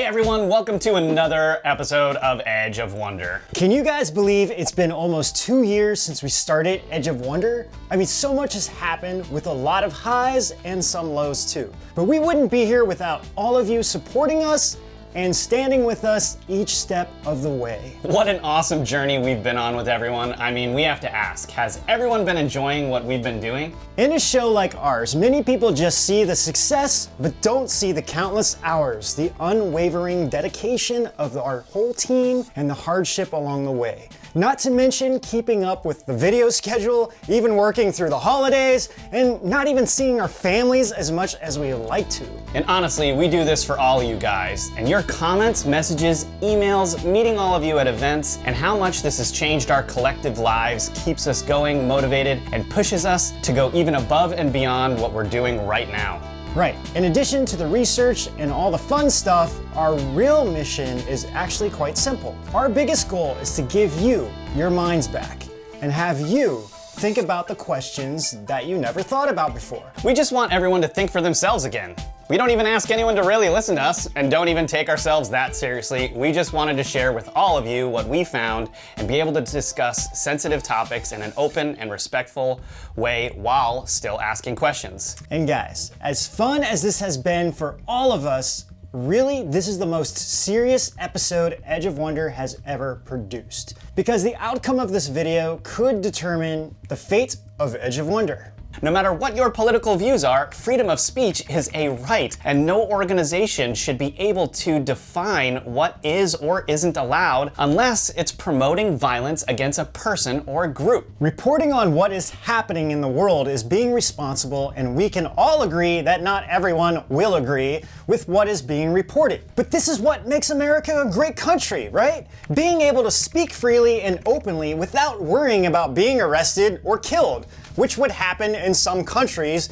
everyone, welcome to another episode of Edge of Wonder. Can you guys believe it's been almost 2 years since we started Edge of Wonder? I mean, so much has happened with a lot of highs and some lows too. But we wouldn't be here without all of you supporting us and standing with us each step of the way. What an awesome journey we've been on with everyone. I mean, we have to ask, has everyone been enjoying what we've been doing? In a show like ours, many people just see the success, but don't see the countless hours, the unwavering dedication of our whole team, and the hardship along the way. Not to mention keeping up with the video schedule, even working through the holidays, and not even seeing our families as much as we would like to. And honestly, we do this for all of you guys. And your comments, messages, emails, meeting all of you at events, and how much this has changed our collective lives keeps us going, motivated, and pushes us to go even above and beyond what we're doing right now. Right. In addition to the research and all the fun stuff, our real mission is actually quite simple. Our biggest goal is to give you your minds back and have you think about the questions that you never thought about before. We just want everyone to think for themselves again. We don't even ask anyone to really listen to us and don't even take ourselves that seriously. We just wanted to share with all of you what we found and be able to discuss sensitive topics in an open and respectful way while still asking questions. And guys, as fun as this has been for all of us, really, this is the most serious episode Edge of Wonder has ever produced. Because the outcome of this video could determine the fate of Edge of Wonder. No matter what your political views are, freedom of speech is a right, and no organization should be able to define what is or isn't allowed unless it's promoting violence against a person or a group. Reporting on what is happening in the world is being responsible, and we can all agree that not everyone will agree with what is being reported. But this is what makes America a great country, right? Being able to speak freely and openly without worrying about being arrested or killed, which would happen in some countries,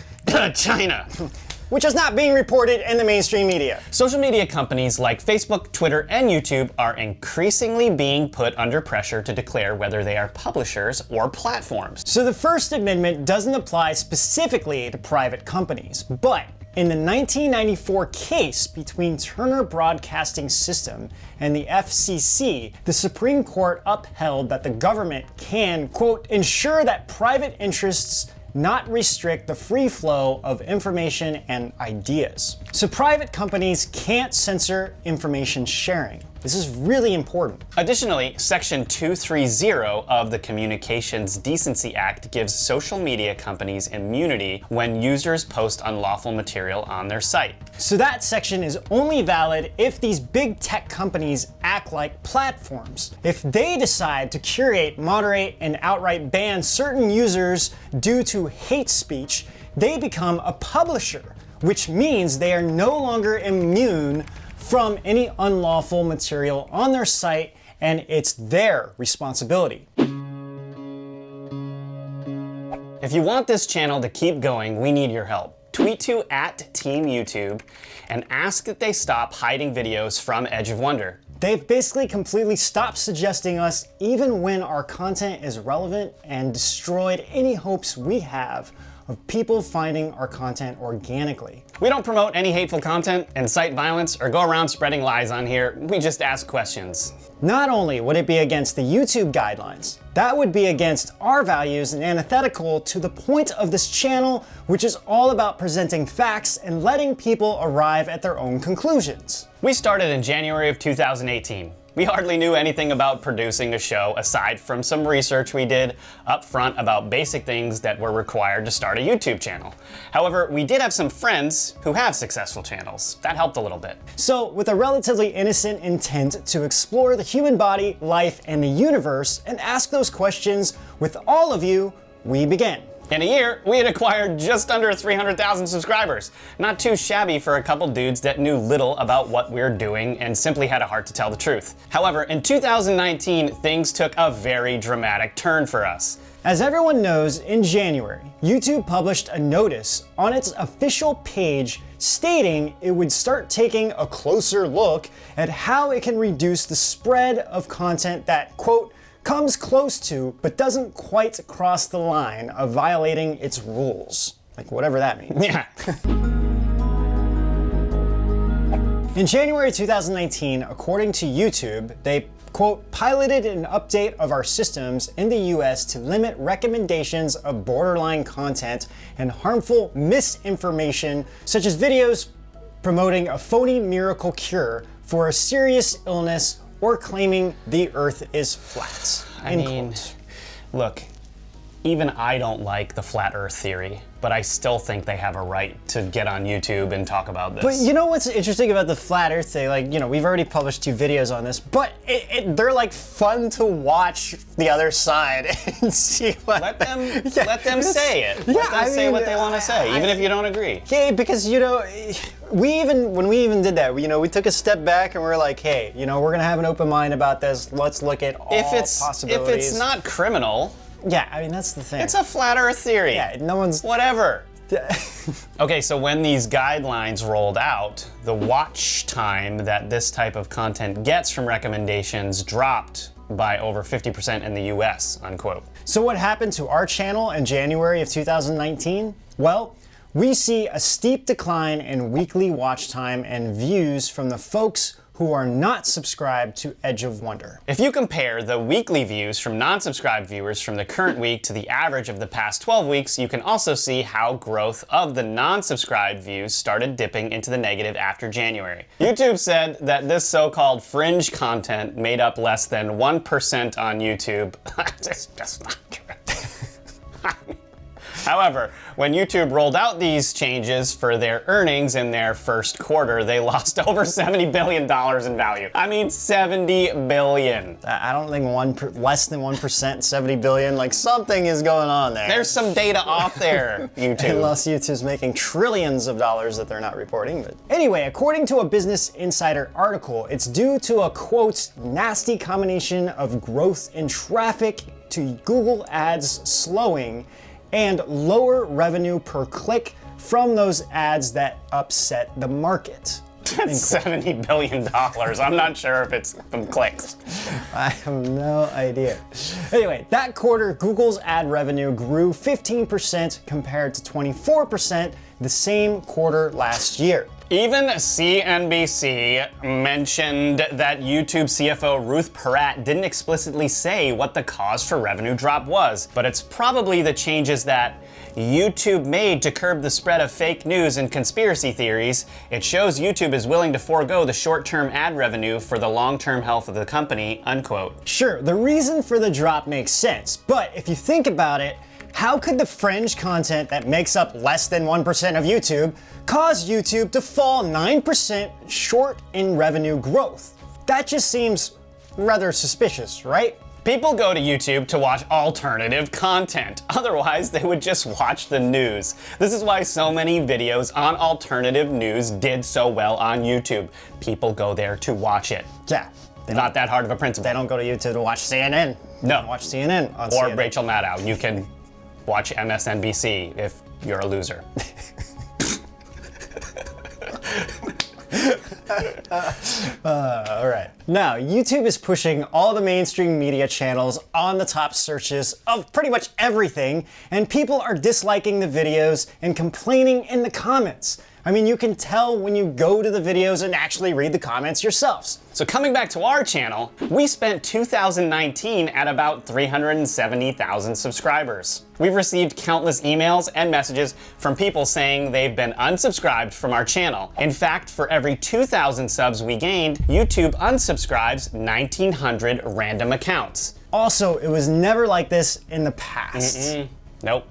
China, which is not being reported in the mainstream media. Social media companies like Facebook, Twitter, and YouTube are increasingly being put under pressure to declare whether they are publishers or platforms. So the First Amendment doesn't apply specifically to private companies, but in the 1994 case between Turner Broadcasting System and the FCC, the Supreme Court upheld that the government can, quote, ensure that private interests not restrict the free flow of information and ideas. So private companies can't censor information sharing. This is really important. Additionally, Section 230 of the Communications Decency Act gives social media companies immunity when users post unlawful material on their site. So that section is only valid if these big tech companies act like platforms. If they decide to curate, moderate, and outright ban certain users due to hate speech, they become a publisher, which means they are no longer immune from any unlawful material on their site, and it's their responsibility. If you want this channel to keep going, we need your help. Tweet to @TeamYouTube and ask that they stop hiding videos from Edge of Wonder. They've basically completely stopped suggesting us even when our content is relevant and destroyed any hopes we have of people finding our content organically. We don't promote any hateful content, incite violence, or go around spreading lies on here. We just ask questions. Not only would it be against the YouTube guidelines, that would be against our values and antithetical to the point of this channel, which is all about presenting facts and letting people arrive at their own conclusions. We started in January of 2018. We hardly knew anything about producing a show aside from some research we did up front about basic things that were required to start a YouTube channel. However, we did have some friends who have successful channels. That helped a little bit. So, with a relatively innocent intent to explore the human body, life, and the universe, and ask those questions with all of you, we began. In a year, we had acquired just under 300,000 subscribers. Not too shabby for a couple dudes that knew little about what we're doing and simply had a heart to tell the truth. However, in 2019, things took a very dramatic turn for us. As everyone knows, in January, YouTube published a notice on its official page stating it would start taking a closer look at how it can reduce the spread of content that, quote, comes close to, but doesn't quite cross the line of violating its rules. Like whatever that means. Yeah. In January 2019, according to YouTube, they, quote, piloted an update of our systems in the US to limit recommendations of borderline content and harmful misinformation, such as videos promoting a phony miracle cure for a serious illness or claiming the earth is flat. I mean, look, even I don't like the flat earth theory, but I still think they have a right to get on YouTube and talk about this. But you know what's interesting about the flat earth thing? Like, you know, we've already published 2 videos on this, but they're like fun to watch the other side and see what. Let them say it. Yeah, Let them say what they want to say, even if you don't agree. Yeah, because, you know, when we even did that, you know, we took a step back and we were like, hey, you know, we're gonna have an open mind about this. Let's look at all possibilities. If it's not criminal. Yeah, I mean, that's the thing. It's a flat earth theory. Yeah, no one's. Whatever. Okay, so when these guidelines rolled out, the watch time that this type of content gets from recommendations dropped by over 50% in the US, unquote. So what happened to our channel in January of 2019? Well, we see a steep decline in weekly watch time and views from the folks who are not subscribed to Edge of Wonder. If you compare the weekly views from non-subscribed viewers from the current week to the average of the past 12 weeks, you can also see how growth of the non-subscribed views started dipping into the negative after January. YouTube said that this so-called fringe content made up less than 1% on YouTube. That's not true. However, when YouTube rolled out these changes for their earnings in their first quarter, they lost over $70 billion in value. I mean, $70 billion. I don't think less than 1%, 70 billion, like something is going on there. There's some data off there, YouTube. Unless YouTube's making trillions of dollars that they're not reporting. But anyway, according to a Business Insider article, it's due to a, quote, nasty combination of growth in traffic to Google ads slowing and lower revenue per click from those ads that upset the market. That's $70 billion. I'm not sure if it's from clicks. I have no idea. Anyway, that quarter, Google's ad revenue grew 15% compared to 24% the same quarter last year. Even CNBC mentioned that YouTube CFO Ruth Porat didn't explicitly say what the cause for revenue drop was, but it's probably the changes that YouTube made to curb the spread of fake news and conspiracy theories. It shows YouTube is willing to forego the short-term ad revenue for the long-term health of the company, unquote. Sure, the reason for the drop makes sense, but if you think about it, how could the fringe content that makes up less than 1% of YouTube cause YouTube to fall 9% short in revenue growth? That just seems rather suspicious, right? People go to YouTube to watch alternative content. Otherwise, they would just watch the news. This is why so many videos on alternative news did so well on YouTube. People go there to watch it. Yeah. Not that hard of a principle. They don't go to YouTube to watch CNN. No. Watch CNN on Or CNN. Rachel Maddow. You can watch MSNBC if you're a loser. All right. Now, YouTube is pushing all the mainstream media channels on the top searches of pretty much everything, and people are disliking the videos and complaining in the comments. I mean, you can tell when you go to the videos and actually read the comments yourselves. So coming back to our channel, we spent 2019 at about 370,000 subscribers. We've received countless emails and messages from people saying they've been unsubscribed from our channel. In fact, for every 2,000 subs we gained, YouTube unsubscribes 1,900 random accounts. Also, it was never like this in the past. Nope.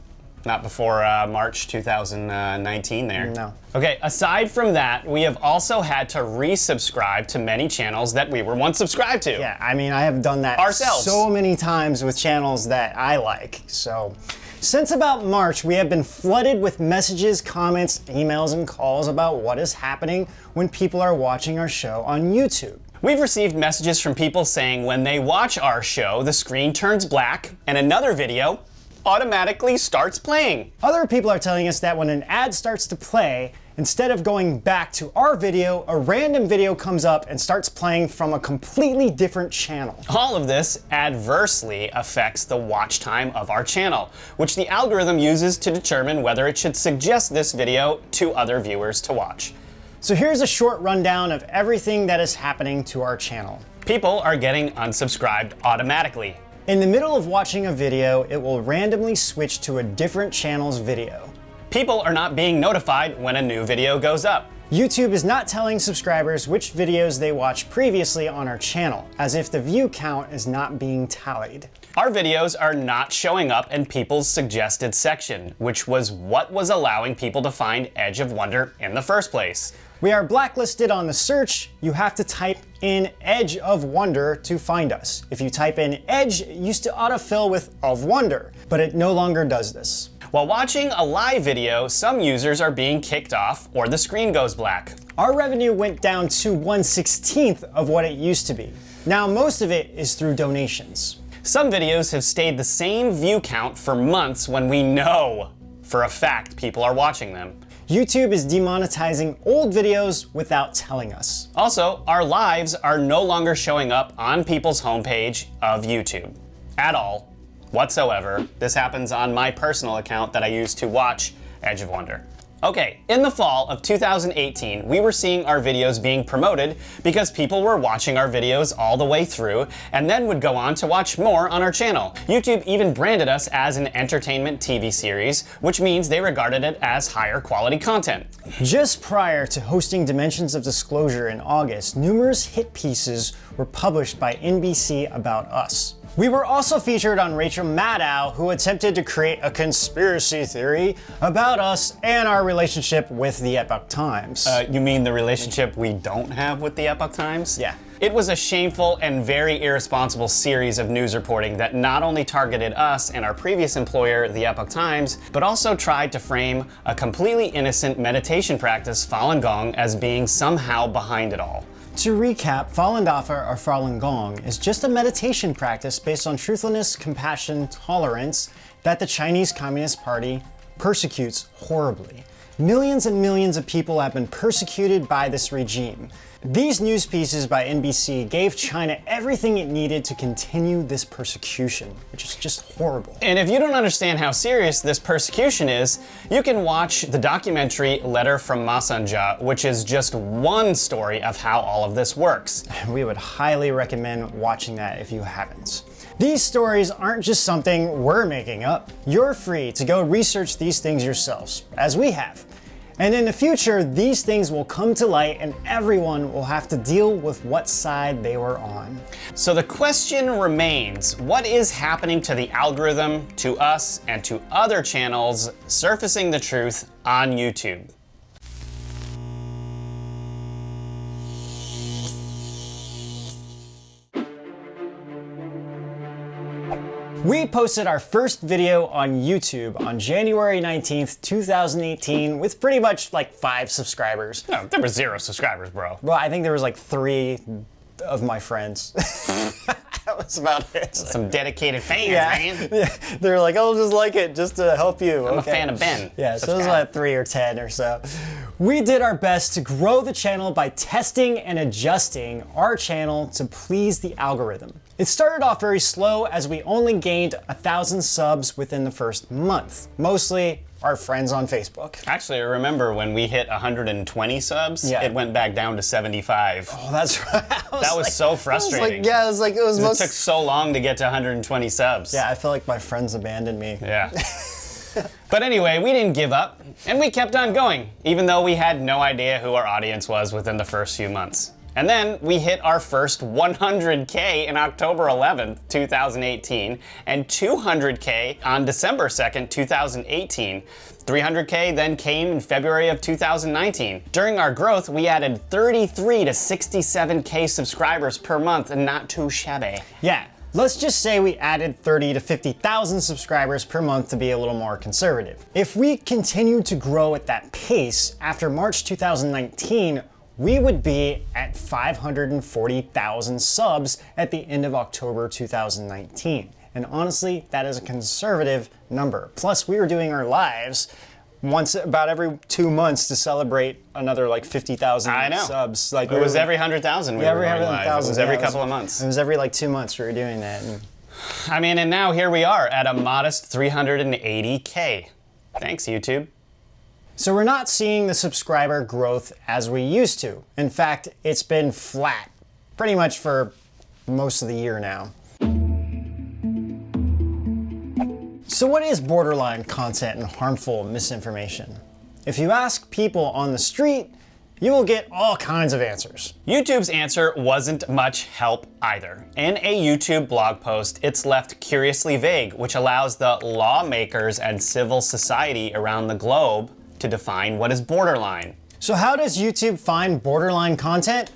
Not before March 2019 there. No. Okay, aside from that, we have also had to resubscribe to many channels that we were once subscribed to. Yeah, I mean, I have done that ourselves so many times with channels that I like. So, since about March, we have been flooded with messages, comments, emails, and calls about what is happening when people are watching our show on YouTube. We've received messages from people saying when they watch our show, the screen turns black and another video automatically starts playing. Other people are telling us that when an ad starts to play, instead of going back to our video, a random video comes up and starts playing from a completely different channel. All of this adversely affects the watch time of our channel, which the algorithm uses to determine whether it should suggest this video to other viewers to watch. So here's a short rundown of everything that is happening to our channel. People are getting unsubscribed automatically. In the middle of watching a video, it will randomly switch to a different channel's video. People are not being notified when a new video goes up. YouTube is not telling subscribers which videos they watched previously on our channel, as if the view count is not being tallied. Our videos are not showing up in people's suggested section, which was what was allowing people to find Edge of Wonder in the first place. We are blacklisted on the search. You have to type in Edge of Wonder to find us. If you type in Edge, it used to autofill with Of Wonder, but it no longer does this. While watching a live video, some users are being kicked off or the screen goes black. Our revenue went down to 1/16 of what it used to be. Now most of it is through donations. Some videos have stayed the same view count for months when we know for a fact people are watching them. YouTube is demonetizing old videos without telling us. Also, our lives are no longer showing up on people's homepage of YouTube at all, whatsoever. This happens on my personal account that I use to watch Edge of Wonder. Okay, in the fall of 2018, we were seeing our videos being promoted because people were watching our videos all the way through and then would go on to watch more on our channel. YouTube even branded us as an entertainment TV series, which means they regarded it as higher quality content. Just prior to hosting Dimensions of Disclosure in August, numerous hit pieces were published by NBC about us. We were also featured on Rachel Maddow, who attempted to create a conspiracy theory about us and our relationship with the Epoch Times. You mean the relationship we don't have with the Epoch Times? Yeah. It was a shameful and very irresponsible series of news reporting that not only targeted us and our previous employer, the Epoch Times, but also tried to frame a completely innocent meditation practice, Falun Gong, as being somehow behind it all. To recap, Falun Dafa or Falun Gong is just a meditation practice based on truthfulness, compassion, tolerance that the Chinese Communist Party persecutes horribly. Millions and millions of people have been persecuted by this regime. These news pieces by NBC gave China everything it needed to continue this persecution, which is just horrible. And if you don't understand how serious this persecution is, you can watch the documentary Letter from Masanja, which is just one story of how all of this works. We would highly recommend watching that if you haven't. These stories aren't just something we're making up. You're free to go research these things yourselves, as we have. And in the future, these things will come to light and everyone will have to deal with what side they were on. So the question remains, what is happening to the algorithm, to us, and to other channels surfacing the truth on YouTube? We posted our first video on YouTube on January 19th, 2018 with pretty much like 5 subscribers. No, there were 0 subscribers, bro. Well, I think there was like 3 of my friends. That was about it. Some dedicated fans, man. Yeah. They were like, I'll just like it just to help you. I'm a fan of Ben. Yeah, so it was like 3 or 10 or so. We did our best to grow the channel by testing and adjusting our channel to please the algorithm. It started off very slow as we only gained 1,000 subs within the first month, mostly our friends on Facebook. Actually, I remember when we hit 120 subs, it went back down to 75. Oh, that's right. That was so frustrating. It took so long to get to 120 subs. Yeah, I feel like my friends abandoned me. Yeah. But anyway, we didn't give up, and we kept on going, even though we had no idea who our audience was within the first few months. And then we hit our first 100K in October 11th, 2018, and 200K on December 2nd, 2018. 300K then came in February of 2019. During our growth, we added 33 to 67K subscribers per month, and not too shabby. Yeah. Let's just say we added 30 to 50,000 subscribers per month to be a little more conservative. If we continue to grow at that pace, after March 2019, we would be at 540,000 subs at the end of October 2019. And honestly, that is a conservative number. Plus, we were doing our lives once about every 2 months to celebrate another like 50,000 subs. Like it was every 100,000 we were going live. It was every couple of months. It was every like 2 months we were doing that. I mean, and now here we are at a modest 380K. Thanks, YouTube. So we're not seeing the subscriber growth as we used to. In fact, it's been flat pretty much for most of the year now. So what is borderline content and harmful misinformation? If you ask people on the street, you will get all kinds of answers. YouTube's answer wasn't much help either. In a YouTube blog post, it's left curiously vague, which allows the lawmakers and civil society around the globe to define what is borderline. So how does YouTube find borderline content?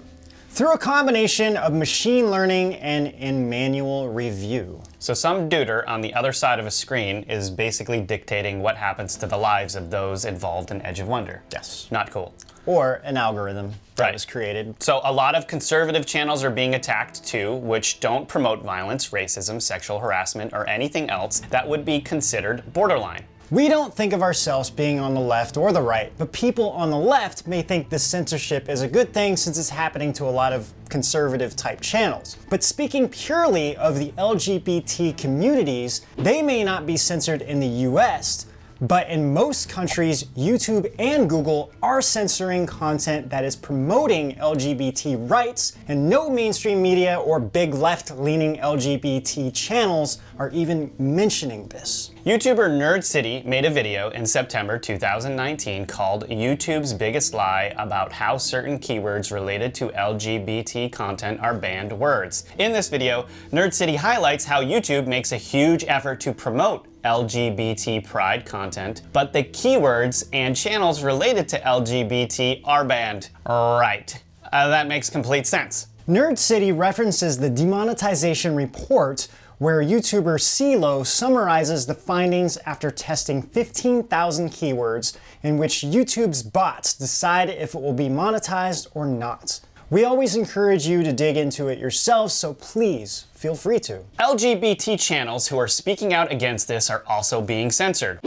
Through a combination of machine learning and in manual review. So some duder on the other side of a screen is basically dictating what happens to the lives of those involved in Edge of Wonder. Yes. Not cool. Or an algorithm that Right. was created. So a lot of conservative channels are being attacked too, which don't promote violence, racism, sexual harassment, or anything else that would be considered borderline. We don't think of ourselves being on the left or the right, but people on the left may think this censorship is a good thing since it's happening to a lot of conservative type channels. But speaking purely of the LGBT communities, they may not be censored in the US, but in most countries, YouTube and Google are censoring content that is promoting LGBT rights, and no mainstream media or big left-leaning LGBT channels are even mentioning this. YouTuber Nerd City made a video in September 2019 called YouTube's Biggest Lie about how certain keywords related to LGBT content are banned words. In this video, Nerd City highlights how YouTube makes a huge effort to promote LGBT pride content, but the keywords and channels related to LGBT are banned. Right. That makes complete sense. Nerd City references the demonetization report where YouTuber CeeLo summarizes the findings after testing 15,000 keywords in which YouTube's bots decide if it will be monetized or not. We always encourage you to dig into it yourself, so please feel free to. LGBT channels who are speaking out against this are also being censored.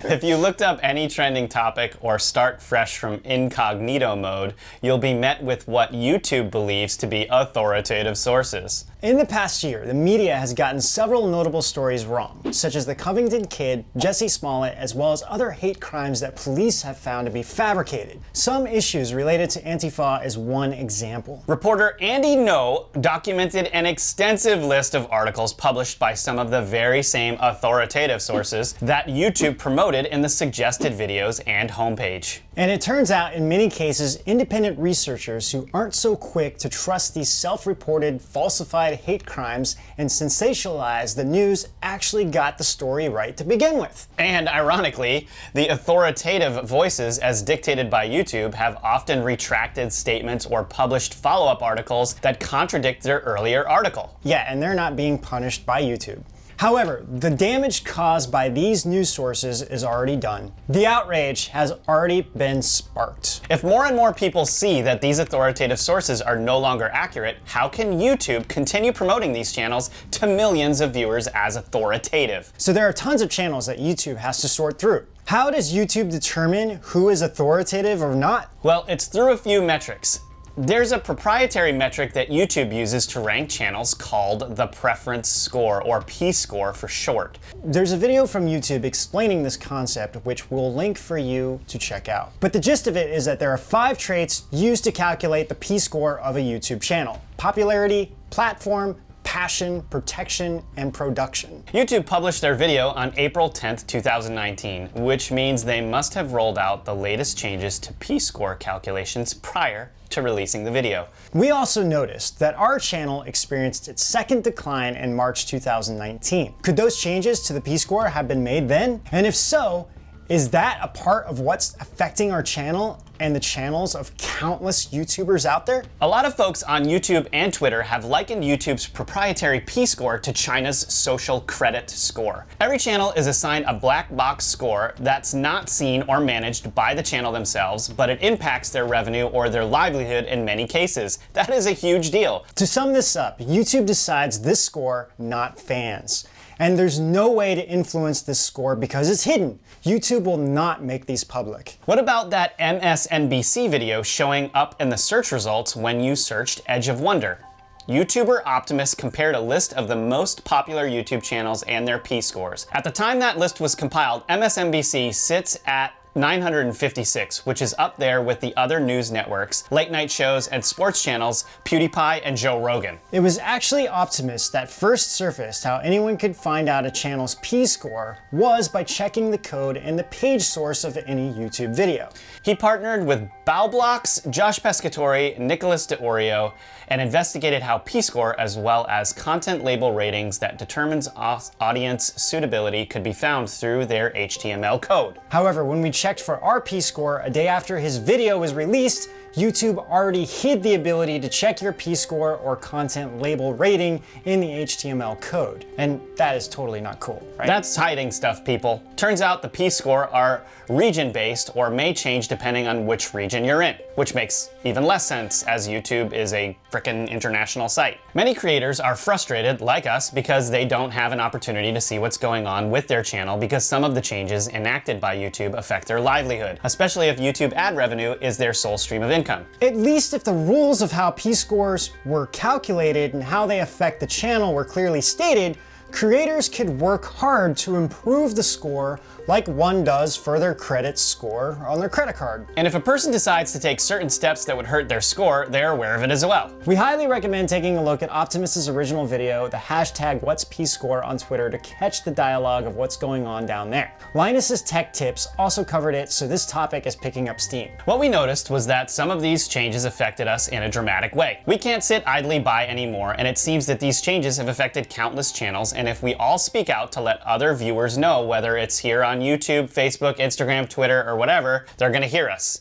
If you looked up any trending topic or start fresh from incognito mode, you'll be met with what YouTube believes to be authoritative sources. In the past year, the media has gotten several notable stories wrong, such as the Covington kid, Jesse Smollett, as well as other hate crimes that police have found to be fabricated. Some issues related to Antifa is one example. Reporter Andy No documented an extensive list of articles published by some of the very same authoritative sources that YouTube promoted in the suggested videos and homepage. And it turns out, in many cases, independent researchers who aren't so quick to trust these self-reported, falsified hate crimes and sensationalize the news actually got the story right to begin with. And ironically, the authoritative voices, as dictated by YouTube, have often retracted statements or published follow-up articles that contradict their earlier article. Yeah, and they're not being punished by YouTube. However, the damage caused by these news sources is already done. The outrage has already been sparked. If more and more people see that these authoritative sources are no longer accurate, how can YouTube continue promoting these channels to millions of viewers as authoritative? So there are tons of channels that YouTube has to sort through. How does YouTube determine who is authoritative or not? Well, it's through a few metrics. There's a proprietary metric that YouTube uses to rank channels called the preference score, or P-score for short. There's a video from YouTube explaining this concept, which we'll link for you to check out. But the gist of it is that there are 5 traits used to calculate the P-score of a YouTube channel: popularity, platform, passion, protection, and production. YouTube published their video on April 10th, 2019, which means they must have rolled out the latest changes to P-score calculations prior to releasing the video. We also noticed that our channel experienced its second decline in March 2019. Could those changes to the P-score have been made then? And if so, is that a part of what's affecting our channel and the channels of countless YouTubers out there? A lot of folks on YouTube and Twitter have likened YouTube's proprietary P-score to China's social credit score. Every channel is assigned a black box score that's not seen or managed by the channel themselves, but it impacts their revenue or their livelihood in many cases. That is a huge deal. To sum this up, YouTube decides this score, not fans. And there's no way to influence this score because it's hidden. YouTube will not make these public. What about that MSNBC video showing up in the search results when you searched Edge of Wonder? YouTuber Optimus compared a list of the most popular YouTube channels and their P-scores. At the time that list was compiled, MSNBC sits at 956, which is up there with the other news networks, late night shows, and sports channels, PewDiePie and Joe Rogan. It was actually Optimus that first surfaced how anyone could find out a channel's P-score was by checking the code and the page source of any YouTube video. He partnered with BowBlocks, Josh Pescatori, Nicholas DeOrio, and investigated how P-score, as well as content label ratings that determines audience suitability, could be found through their HTML code. However, when we checked for our P-score a day after his video was released, YouTube already hid the ability to check your P-score or content label rating in the HTML code. And that is totally not cool, right? That's hiding stuff, people. Turns out the P-score are region-based or may change depending on which region you're in, which makes even less sense as YouTube is a frickin' international site. Many creators are frustrated, like us, because they don't have an opportunity to see what's going on with their channel because some of the changes enacted by YouTube affect their livelihood, especially if YouTube ad revenue is their sole stream of income. At least if the rules of how P-scores were calculated and how they affect the channel were clearly stated, creators could work hard to improve the score like one does for their credit score on their credit card. And if a person decides to take certain steps that would hurt their score, they're aware of it as well. We highly recommend taking a look at Optimus's original video, the hashtag What's P-score on Twitter, to catch the dialogue of what's going on down there. Linus's Tech Tips also covered it, so this topic is picking up steam. What we noticed was that some of these changes affected us in a dramatic way. We can't sit idly by anymore, and it seems that these changes have affected countless channels, and if we all speak out to let other viewers know, whether it's here on YouTube, Facebook, Instagram, Twitter, or whatever, they're gonna hear us.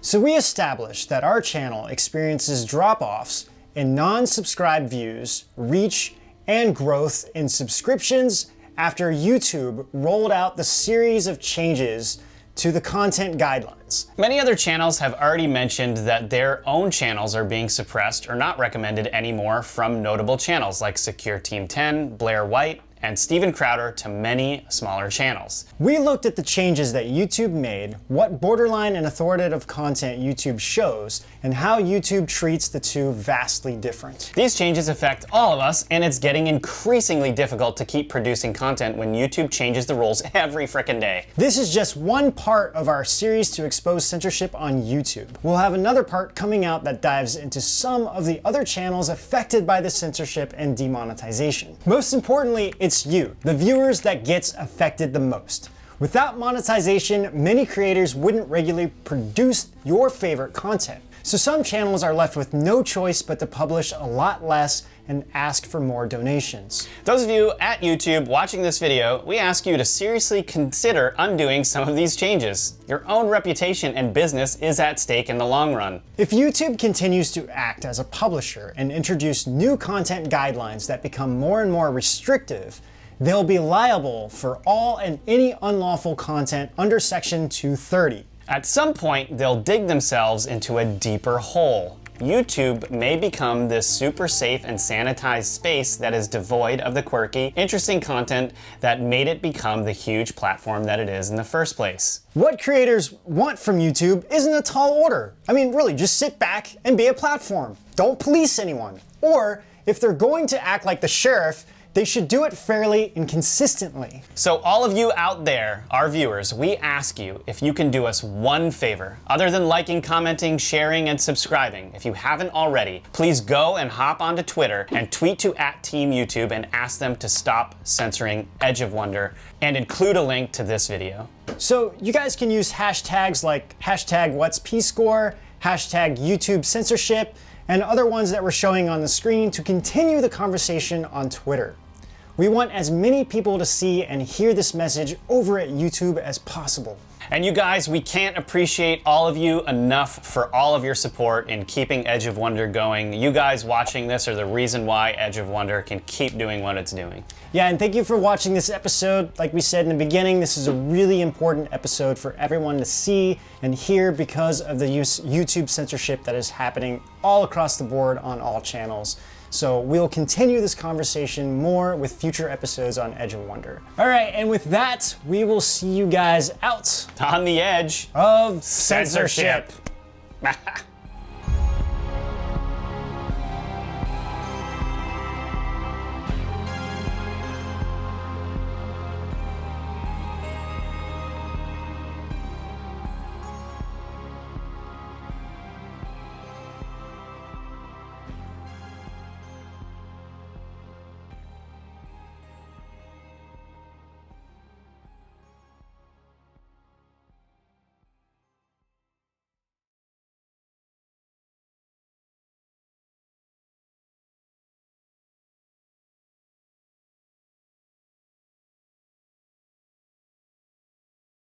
So we established that our channel experiences drop-offs in non-subscribed views, reach, and growth in subscriptions after YouTube rolled out the series of changes to the content guidelines. Many other channels have already mentioned that their own channels are being suppressed or not recommended anymore from notable channels like Secure Team 10, Blair White, and Steven Crowder, to many smaller channels. We looked at the changes that YouTube made, what borderline and authoritative content YouTube shows, and how YouTube treats the two vastly different. These changes affect all of us, and it's getting increasingly difficult to keep producing content when YouTube changes the rules every frickin' day. This is just one part of our series to expose censorship on YouTube. We'll have another part coming out that dives into some of the other channels affected by the censorship and demonetization. Most importantly, it's you, the viewers, that gets affected the most. Without monetization, many creators wouldn't regularly produce your favorite content. So some channels are left with no choice but to publish a lot less and ask for more donations. Those of you at YouTube watching this video, we ask you to seriously consider undoing some of these changes. Your own reputation and business is at stake in the long run. If YouTube continues to act as a publisher and introduce new content guidelines that become more and more restrictive, they'll be liable for all and any unlawful content under Section 230. At some point, they'll dig themselves into a deeper hole. YouTube may become this super safe and sanitized space that is devoid of the quirky, interesting content that made it become the huge platform that it is in the first place. What creators want from YouTube isn't a tall order. I mean, really, just sit back and be a platform. Don't police anyone. Or, if they're going to act like the sheriff, they should do it fairly and consistently. So all of you out there, our viewers, we ask you if you can do us one favor. Other than liking, commenting, sharing, and subscribing, if you haven't already, please go and hop onto Twitter and tweet to @TeamYouTube and ask them to stop censoring Edge of Wonder and include a link to this video. So you guys can use hashtags like hashtag What's P-score, hashtag YouTube censorship, and other ones that we're showing on the screen to continue the conversation on Twitter. We want as many people to see and hear this message over at YouTube as possible. And you guys, we can't appreciate all of you enough for all of your support in keeping Edge of Wonder going. You guys watching this are the reason why Edge of Wonder can keep doing what it's doing. Yeah, and thank you for watching this episode. Like we said in the beginning, this is a really important episode for everyone to see and hear because of the YouTube censorship that is happening all across the board on all channels. So we'll continue this conversation more with future episodes on Edge of Wonder. All right, and with that, we will see you guys out On the edge of censorship. censorship.